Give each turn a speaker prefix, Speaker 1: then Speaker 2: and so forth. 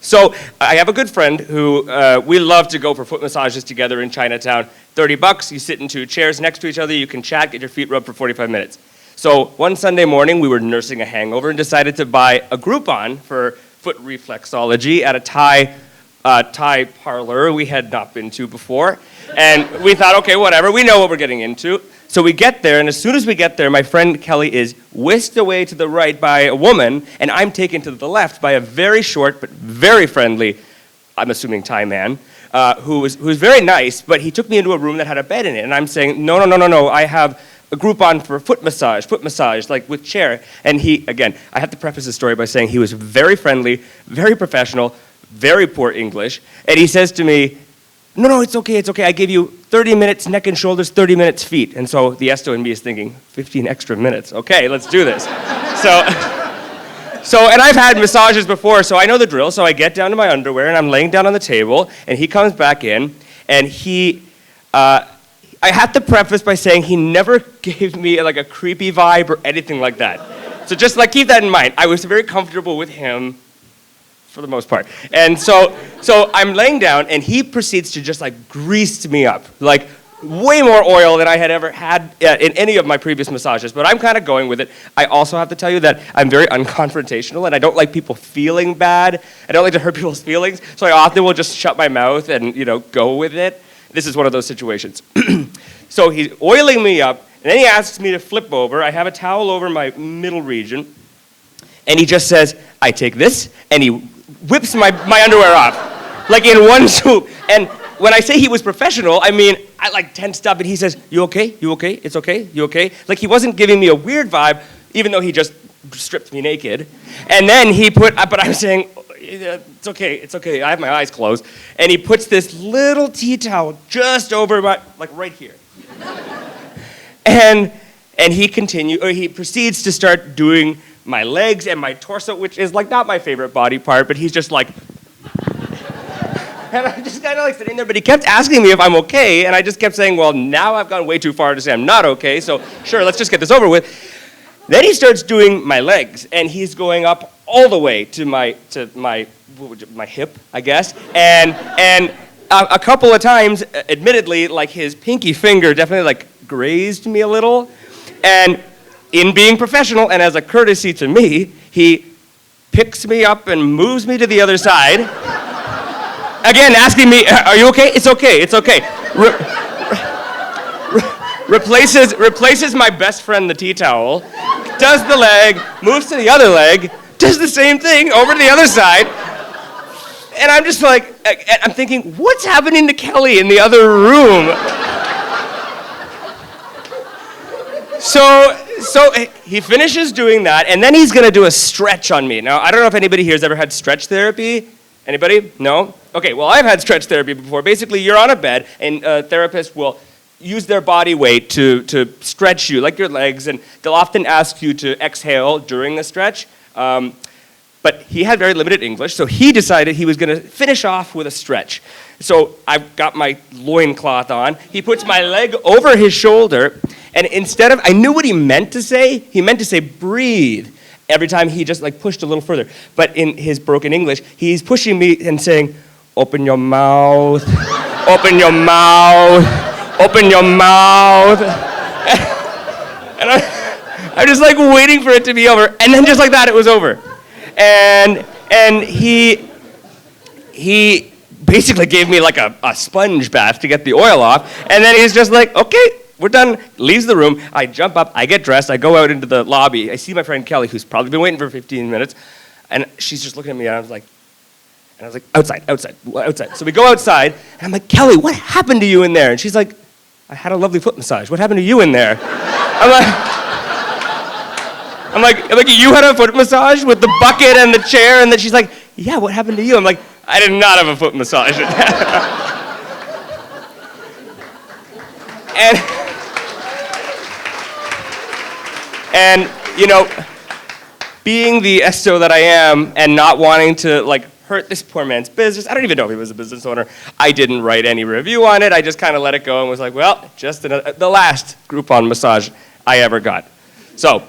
Speaker 1: So I have a good friend who we love to go for foot massages together in Chinatown. $30, you sit in 2 chairs next to each other, you can chat, get your feet rubbed for 45 minutes. So one Sunday morning, we were nursing a hangover and decided to buy a Groupon for foot reflexology at a Thai parlor we had not been to before. And we thought, okay, whatever, we know what we're getting into. So we get there, and as soon as we get there, my friend Kelly is whisked away to the right by a woman, and I'm taken to the left by a very short but very friendly, I'm assuming Thai man, who was very nice, but he took me into a room that had a bed in it, and I'm saying, no, I have a Groupon for foot massage, like with chair. And he, again, I have to preface the story by saying he was very friendly, very professional, very poor English, and he says to me, no, it's okay, I gave you 30 minutes neck and shoulders, 30 minutes feet. And so the Esto in me is thinking, 15 extra minutes, okay, let's do this. So, and I've had massages before, so I know the drill, so I get down to my underwear, and I'm laying down on the table, and he comes back in, and I have to preface by saying he never gave me like a creepy vibe or anything like that. So just like keep that in mind. I was very comfortable with him for the most part. And so I'm laying down, and he proceeds to just like grease me up, like way more oil than I had ever had in any of my previous massages, but I'm kind of going with it. I also have to tell you that I'm very unconfrontational, and I don't like people feeling bad. I don't like to hurt people's feelings, so I often will just shut my mouth and, go with it. This is one of those situations. So he's oiling me up, and then he asks me to flip over. I have a towel over my middle region, and he just says, I take this, and he whips my underwear off, like in one swoop. And when I say he was professional, I mean, I like tensed up, and he says, you okay? You okay? It's okay? You okay? Like he wasn't giving me a weird vibe, even though he just stripped me naked. And then but I'm saying, it's okay, I have my eyes closed. And he puts this little tea towel just over like right here. And he proceeds to start doing my legs and my torso, which is like not my favorite body part, but he's just like, and I'm just kind of like sitting there, but he kept asking me if I'm okay, and I just kept saying, well, now I've gone way too far to say I'm not okay, so sure, let's just get this over with. Then he starts doing my legs, and he's going up all the way to my hip, I guess, and a couple of times, admittedly, like his pinky finger definitely like grazed me a little, and in being professional and as a courtesy to me, he picks me up and moves me to the other side. Again, asking me, are you okay? It's okay. Replaces my best friend, the tea towel, does the leg, moves to the other leg, does the same thing over to the other side. And I'm just like, I'm thinking, what's happening to Kelly in the other room? So he finishes doing that, and then he's gonna do a stretch on me. Now, I don't know if anybody here has ever had stretch therapy. Anybody? No? Okay, well, I've had stretch therapy before. Basically, you're on a bed, and a therapist will use their body weight to stretch you, like your legs, and they'll often ask you to exhale during the stretch. But he had very limited English, so he decided he was gonna finish off with a stretch. So I've got my loincloth on. He puts my leg over his shoulder, and I knew what he meant to say. He meant to say breathe every time he just like pushed a little further. But in his broken English, he's pushing me and saying, open your mouth, open your mouth, open your mouth. And I'm just like waiting for it to be over, and then just like that, it was over. And he basically gave me like a sponge bath to get the oil off, and then he's just like, okay, we're done, leaves the room. I jump up, I get dressed, I go out into the lobby. I see my friend Kelly, who's probably been waiting for 15 minutes, and she's just looking at me, and I was like, outside. So we go outside, and I'm like, Kelly, what happened to you in there? And she's like, I had a lovely foot massage. What happened to you in there? I'm like, you had a foot massage with the bucket and the chair? And then she's like, yeah, what happened to you? I'm like, I did not have a foot massage. And being the esto that I am and not wanting to like hurt this poor man's business, I don't even know if he was a business owner. I didn't write any review on it. I just kind of let it go and was like, well, just the last Groupon massage I ever got. So